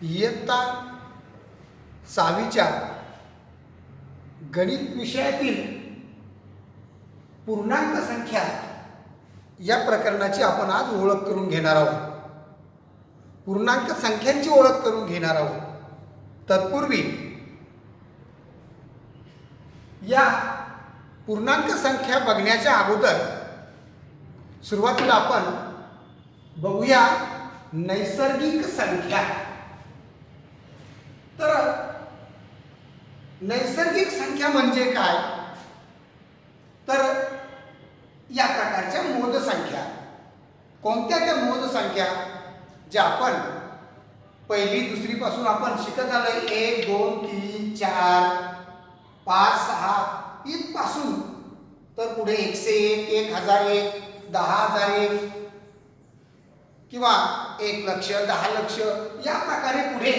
इयत्ता 6वीच्या गणित विषयातील पूर्णांक संख्या या प्रकरणाची आपण आज ओळख करून घेणार आहोत. पूर्णांक संख्यांची ओळख करून घेणार आहोत. तत्पूर्वी या पूर्णांक संख्या बघण्याच्या अगोदर सुरुवातीला आपण बघूया नैसर्गिक संख्या. तर नैसर्गिक संख्या म्हणजे काय? तर या प्रकारच्या मोज संख्या. कोणत्या त्या मोज संख्या ज्या आपण पहिली दुसरी पासून आपण शिकत आलोय, 1 2 3 4 5 6 इथपासून तर पुढे 101 1001 10001 किंवा 1 लक्ष 10 लक्ष या प्रकारे पुढे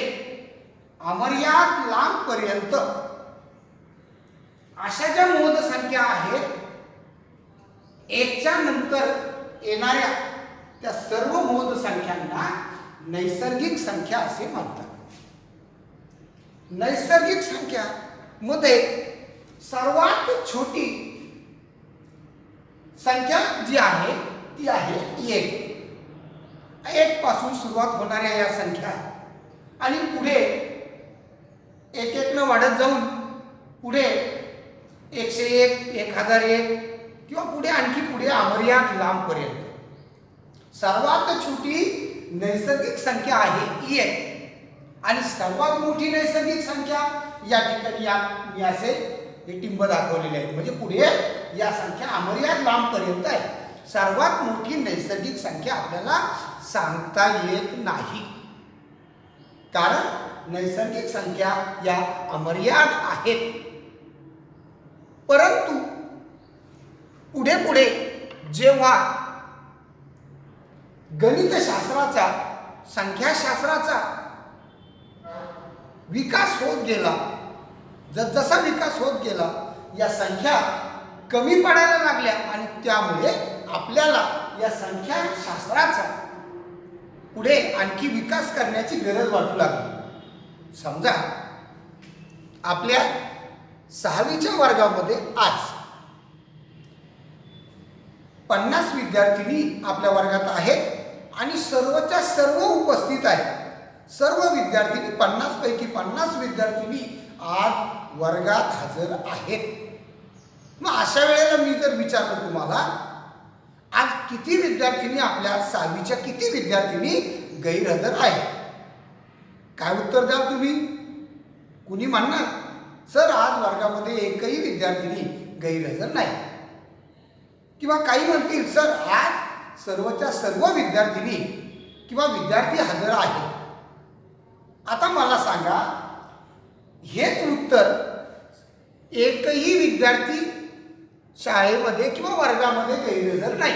अमर्याद लांब पर्यंत अशा ज्या मोज संख्या आहेत, एकच्या नंतर येणाऱ्या त्या सर्व मोज संख्यांना नैसर्गिक संख्या असे म्हणतात. नैसर्गिक संख्या मध्ये सर्वात छोटी संख्या जी आहे ती आहे 1. 1 पासून सुरुवात होणाऱ्या या संख्या आणि पुढे एक एक न वाढत जाऊन पुढे 101 1001 किंवा पुढे आणखी पुढे अमर्याद लांब पर्यंत सर्वात छोटी नैसर्गिक संख्या आहे 1 आणि सर्वात मोठी नैसर्गिक संख्या या ठिकाणी मी असे हे टिंब दाखवलेले आहेत. म्हणजे पुढे या संख्या अमर्याद लांब पर्यंत आहे. सर्वात मोठी नैसर्गिक संख्या आपल्याला सांगता येत नाही, कारण नैसर्गिक संख्या या अमर्याद आहेत. परंतु पुढे पुढे जेव्हा गणितशास्त्राचा संख्याशास्त्राचा विकास होत गेला, जसा विकास होत गेला या संख्या कमी पडायला लागल्या आणि त्यामुळे आपल्याला या संख्याशास्त्राचा पुढे आणखी विकास करण्याची गरज वाटू लागली. समजा आपल्या 6वीच्या वर्गामध्ये आज 50 विद्यार्थिनी आपल्या वर्गात आहेत आणि सर्वच्या सर्व उपस्थित आहेत. सर्व विद्यार्थिनी 50 पैकी 50 विद्यार्थिनी आज वर्गात हजर आहेत. मग अशा वेळेला मी जर विचारलं तुम्हाला, आज किती विद्यार्थिनी आपल्या 6वीच्या किती विद्यार्थिनी गैरहजर आहेत? काय उत्तर द्याल तुम्ही? कुणी म्हणणार सर आज वर्गामध्ये एकही विद्यार्थिनी गैरहजर नाही, किंवा काही म्हणतील सर आज सर्वच्या सर्व विद्यार्थिनी किंवा विद्यार्थी हजर आहेत. आता मला सांगा, हेच उत्तर एकही विद्यार्थी शाळेमध्ये किंवा वर्गामध्ये गैरहजर नाही,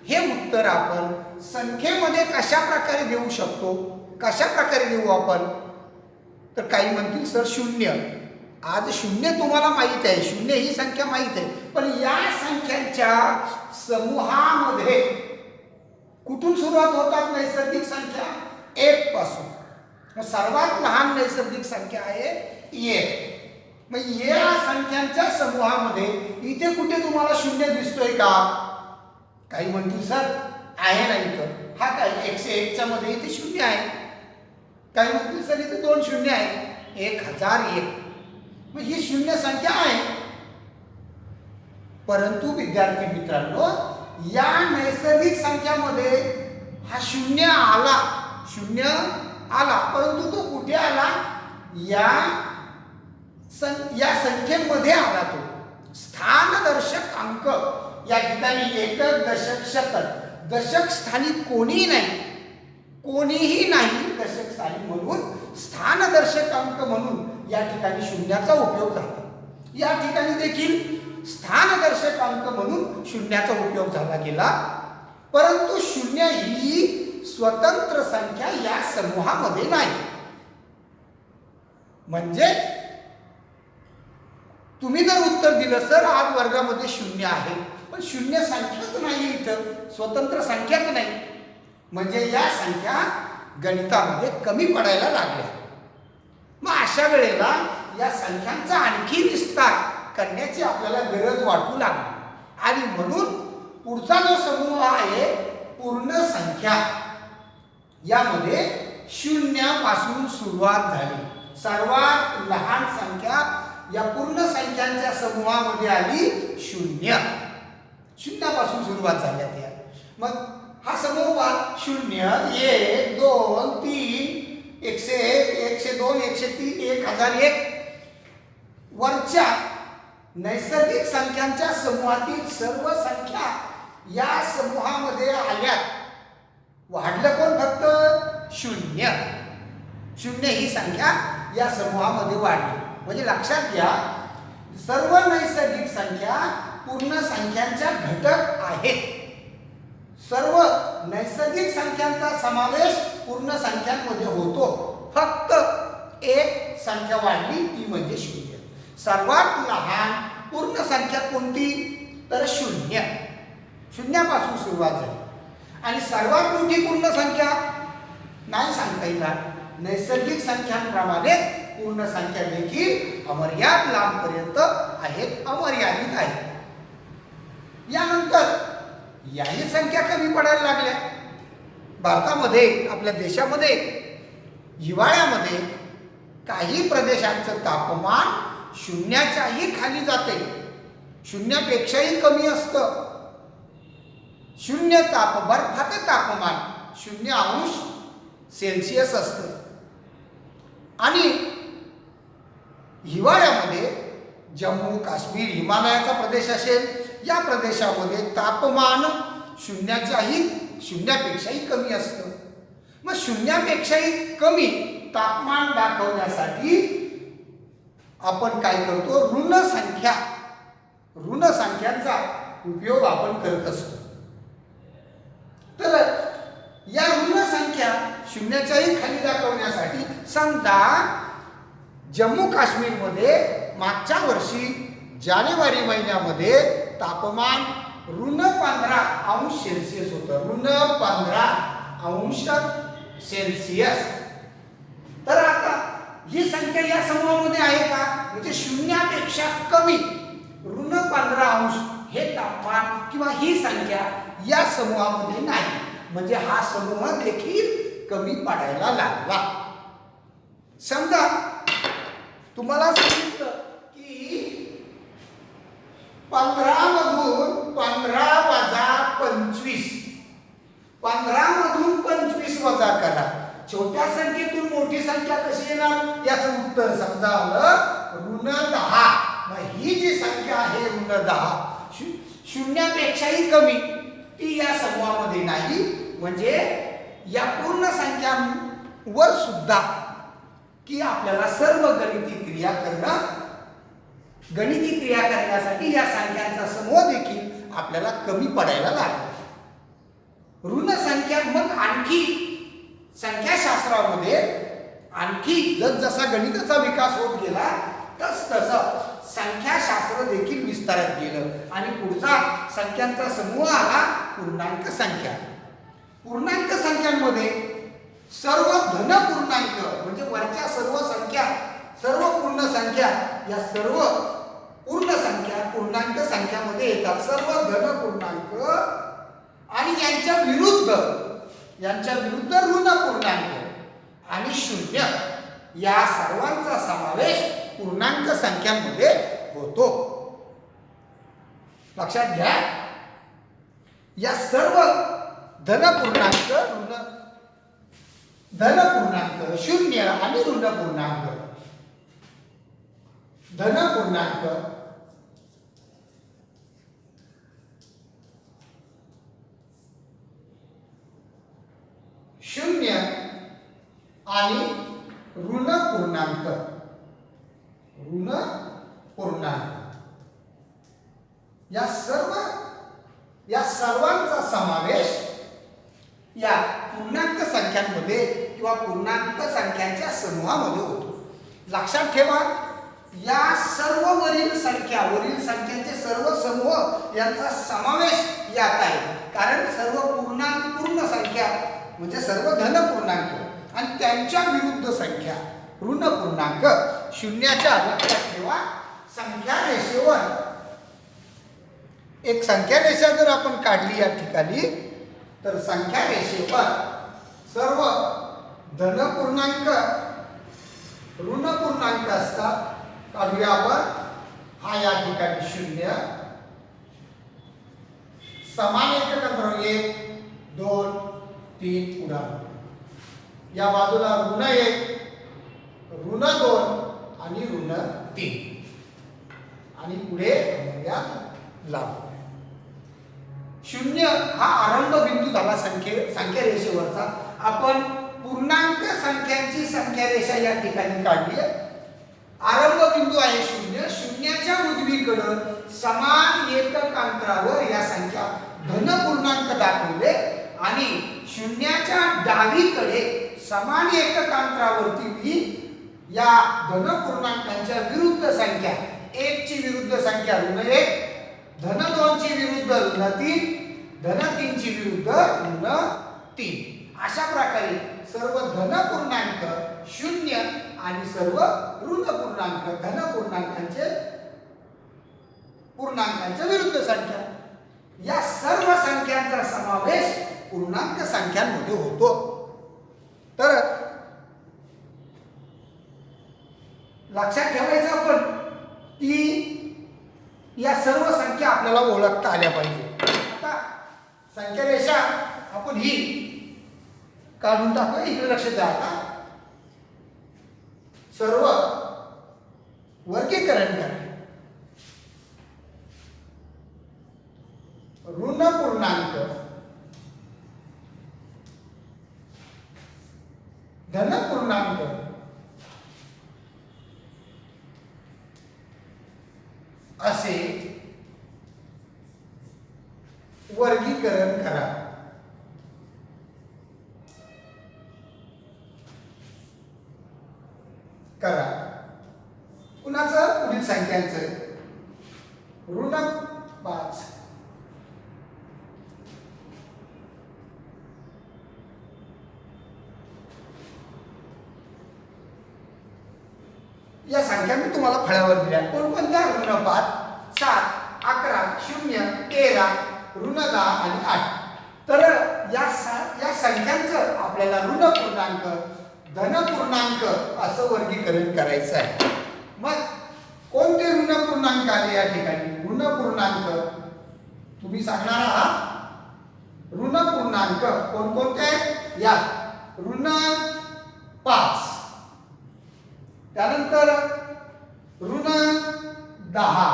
हे उत्तर आपण संख्येमध्ये कशा प्रकारे देऊ शकतो? कशा प्रकारे देऊ आपण? तर काही म्हणतील सर 0. आज 0 तुम्हाला माहित आहे, 0 ही संख्या माहित आहे, पण या संख्यांच्या समूहामध्ये कुठून सुरुवात होतात नैसर्गिक संख्या? 1 पासून. सर्वात लहान नैसर्गिक संख्या आहे 1. मग या संख्यांच्या समूहामध्ये इथे कुठे तुम्हाला 0 दिसतोय का? काही म्हणतील सर आहे ना इथं. हा काय 101च्या मध्ये इथे 0 आहे. काही म्हणतील सर इथे 2 0 आहेत. 1001. मग ही 0 संख्या आहे. परंतु विद्यार्थी मित्रांनो, या नैसर्गिक संख्यामध्ये हा 0 आला, 0 आला, परंतु तो कुठे आला? या संख्येमध्ये आला. तो स्थानदर्शक अंक या ठिकाणी एकक दशक शतक, दशक स्थानी कोणीही नाही दशक स्थानी, म्हणून स्थानदर्शक अंक म्हणून या ठिकाणी 0चा उपयोग झाला. या ठिकाणी देखील स्थानदर्शक अंक म्हणून 0चा उपयोग झाला गेला. परंतु 0 ही स्वतंत्र संख्या या समूहामध्ये नाही. म्हणजे तुम्ही जर उत्तर दिलं सर आज वर्गामध्ये 0 आहे, पण 0 संख्याच नाही, इथं स्वतंत्र संख्याच नाही, म्हणजे या संख्या गणितामध्ये कमी पडायला लागल्या. मग अशा वेळेला या संख्यांचा आणखी विस्तार करण्याची आपल्याला गरज वाटू लागली आणि म्हणून पुढचा जो समूह आहे पूर्ण संख्या, यामध्ये शून्यापासून सुरुवात झाली. सर्वात लहान संख्या या पूर्ण संख्यांच्या समूहामध्ये आली शून्य. शून्यापासून सुरुवात झाल्या त्या. मग हा समूह पहा, 0, 1, 2, 3, 101, 102, 103, 1001. वरच्या नैसर्गिक संख्यांच्या समूहातील सर्व संख्या या समूहामध्ये आल्यात. वाढलं कोण? फक्त 0. 0 ही संख्या या समूहामध्ये वाढली. म्हणजे लक्षात घ्या, सर्व नैसर्गिक संख्या पूर्ण संख्यांच्या घटक आहेत. सर्व नैसर्गिक संख्यांचा समावेश पूर्ण संख्यांमध्ये होतो. फक्त एक संख्या वाढली, ती म्हणजे 0. सर्वात लहान पूर्ण संख्या कोणती? तर 0. शून्यापासून सुरुवात झाली. आणि सर्वात मोठी पूर्ण संख्या नाही सांगता येणार. नैसर्गिक संख्यांप्रमाणे पूर्ण संख्या देखील अमर्याद लांबपर्यंत आहेत, अमर्यादित आहेत. यानंतर याही संख्या कमी पडायला लागल्या. भारतामध्ये, आपल्या देशामध्ये हिवाळ्यामध्ये काही प्रदेशांचं तापमान शून्याच्याही खाली जाते, शून्यापेक्षाही कमी असतं. बर्फाचं तापमान 0°C असतं. आणि हिवाळ्यामध्ये जम्मू काश्मीर हिमालयाचा प्रदेश असेल, या प्रदेशामध्ये तापमान शून्यापेक्षाही कमी असतं. मग शून्यापेक्षाही कमी तापमान दाखवण्यासाठी आपण काय करतो? ऋण संख्यांचा उपयोग आपण करत असतो. तर या ऋण संख्या शून्याच्याही खाली दाखवण्यासाठी समजा जम्मू काश्मीरमध्ये मागच्या वर्षी जानेवारी महिन्यामध्ये तापमान -15°C होतं. -15°C. तर आता ही संख्या या समूहामध्ये आहे का? म्हणजे शून्यापेक्षा कमी -15° हे तापमान किंवा ही संख्या या समूहामध्ये नाही. म्हणजे हा समूह देखील कमी पडायला लागला. समजा तुम्हाला सांगितलं की 15 मधून 15 वजा 25, 15 मधून 25 वजा करा. छोट्या संख्येतून मोठी संख्या कशी येणार? याचं उत्तर समजा आलं -10. मग ही जी संख्या आहे -10, शून्यापेक्षाही कमी, ती या समूहामध्ये नाही. म्हणजे या पूर्ण संख्यांवर सुद्धा की आपल्याला सर्व गणिती क्रिया करण्यासाठी या संख्यांचा समूह देखील आपल्याला कमी पडायला लागला. ऋण संख्या मग आणखी संख्याशास्त्रामध्ये आणखी जसा गणिताचा विकास होत गेला तसं संख्याशास्त्र देखील विस्तारत गेलं आणि पुढचा संख्यांचा समूह आला पूर्णांक संख्या. पूर्णांक संख्यांमध्ये सर्व धन पूर्णांक म्हणजे वरच्या सर्व संख्या, सर्व पूर्ण संख्या, या सर्व पूर्ण संख्या पूर्णांक संख्यामध्ये येतात. सर्व धन पूर्णांक आणि यांच्या विरुद्ध ऋण पूर्णांक आणि 0 या सर्वांचा समावेश पूर्णांक संख्यांमध्ये होतो. लक्षात घ्या, या सर्व धन पूर्णांक 0 आणि ऋण पूर्णांक. धन पूर्णांक 0 आणि ऋण पूर्णांक या सर्वांचा समावेश या पूर्णांक संख्यांमध्ये किंवा पूर्णांक संख्यांच्या समूहामध्ये होतो. लक्षात ठेवा, या सर्व वरील संख्यांचे सर्व समूह यांचा समावेश यात आहे. कारण सर्व पूर्ण संख्या म्हणजे सर्व धन पूर्णांक आणि त्यांच्या विरुद्ध संख्या ऋण पूर्णांक शून्याच्या लक्षात ठेवा. संख्या रेषेवर एक संख्या रेषा जर आपण काढली या ठिकाणी तर संख्या रेषेवर सर्व धनपूर्णांक ऋण पूर्णांक असतात. काढूया आपण. हा या ठिकाणी 0 समान एकक अंतरावर 1 2 3 पुढा. या बाजूला ऋण 1 ऋण 2 आणि ऋण 3 आणि पुढे या लाभ. 0 हा आरंभ बिंदू झाला संख्या रेषेवरचा. आपण पूर्णांक संख्यांची संख्या रेषा या ठिकाणी काढली आहे. आरंभ बिंदू आहे 0. शून्याच्या उजवीकडे समान एकक अंतरावर या संख्या धन पूर्णांक दाखवले आणि शून्याच्या डावीकडे समान एकक अंतरावरती मी या धन पूर्णांकांच्या विरुद्ध संख्या 1 ची विरुद्ध संख्या ऋण 1 धन 2 ची विरुद्ध ऋण 3 धन 3 ची विरुद्ध ऋण 3 अशा प्रकारे सर्व धन पूर्णांक 0 आणि सर्व ऋण पूर्णांक धन पूर्णांकांच्या विरुद्ध संख्या या सर्व संख्यांचा समावेश पूर्णांक संख्यांमध्ये होतो. तर लक्षात ठेवायचं आपण की या सर्व संख्या आपल्याला ओळखता आल्या पाहिजे. आता संख्या रेषा आपण ही काढून टाकू. इकडे लक्ष द्या. आता सर्व वर्गीकरण करा. ऋण पूर्णांक धन पूर्णांक असे वर्गीकरण करा. कुणाचं पुढील संख्यांचं ऋण 5 या संख्या मी तुम्हाला फळ्यावर दिल्या. कोणकोणत्या ऋण 5 7 11 0 13 ऋण 10 आणि 8. तर या संख्यांचं आपल्याला ऋण पूर्णांक धन पूर्णांक असं वर्गीकरण करायचं आहे. मग कोणते ऋण पूर्णांक आले या ठिकाणी? ऋण पूर्णांक तुम्ही सांगणार आहात. ऋण पूर्णांक कोणकोणते? या ऋण 5 त्यानंतर ऋण 10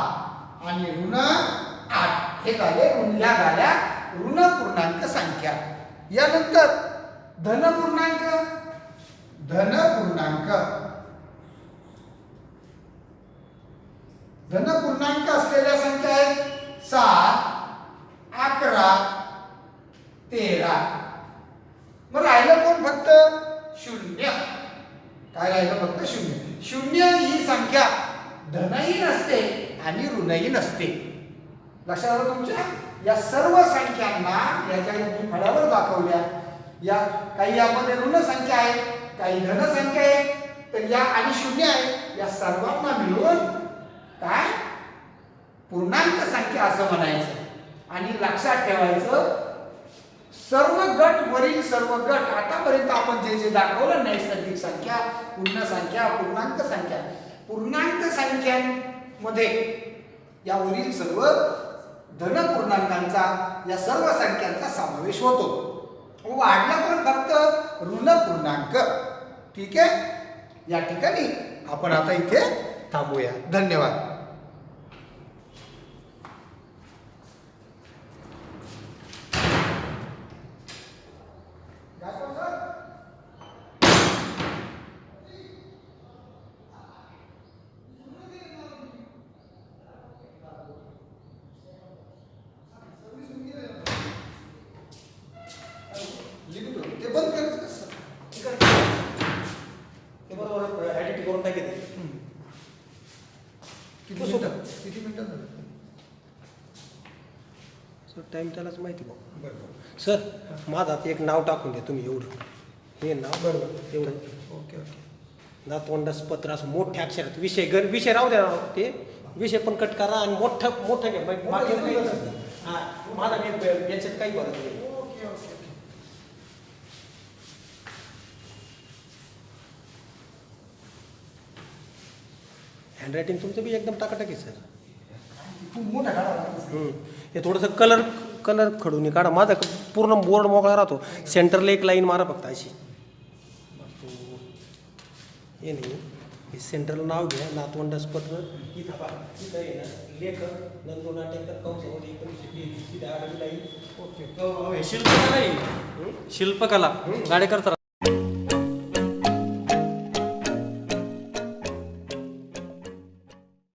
आणि ऋण 8 हे झाले झाल्या ऋण पूर्णांक संख्या. यानंतर धन पूर्णांक असलेल्या संख्या आहेत 7 11 13. मग राहिलं कोण? फक्त 0. काय राहिलं? फक्त 0. 0 ही संख्या धनही नसते आणि ऋणही नसते. लक्षात आलं तुमच्या? या सर्व संख्यांना या ज्या मी फळ्यावर दाखवल्या या काही यामध्ये ऋण संख्या आहेत काही धन संख्या आहे तर या आणि 0 आहे या सर्वांना मिळून काय पूर्णांक संख्या असं म्हणायचं. आणि लक्षात ठेवायचं सर्व गट वरील सर्व गट आतापर्यंत आपण जे दाखवलं नैसर्गिक संख्या पूर्णांक संख्यांमध्ये यावरील सर्व धन पूर्णांकांचा या सर्व संख्यांचा समावेश होतो. वाढला पण फक्त ऋण पूर्णांक. ठीक आहे. या ठिकाणी आपण आता इथे थांबूया. धन्यवाद. ते बंद करायचं कसं? ते बरोबर ॲडिट करून टाकेल. किती मिनिटं झालं? सर टाईम त्यालाच माहिती बघ. बरं. सर माझं आता एक नाव टाकून द्या तुम्ही एवढं. हे नाव बरोबर. एवढं ओके ओके. नातवंडास पत्र असं मोठ्या अक्षरात विषय राहू द्या ते विषय पण कट करा आणि मोठं घ्या बाकी काही हां माझा मी याच्यात काही बरं नाही. Okay okay. हँडरायटिंग तुमचं बी एकदम टाकाटाक आहे सर. खूप मोठा काढावा लागतो. हे थोडंसं कलर खडून काढा. माझा पूर्ण बोर्ड मोकळा राहतो. सेंटरला एक लाईन मारा फक्त अशी. हे नाही हे सेंटरला नाव घ्या नातवंडास पत्र. इथं पहा इथं आहे ना लेखक नंदू नाटेकर कंसामध्ये 1920 तिथे आडवी लाईन. ओके शिल्पकला शिल्पकला गाडेकर सर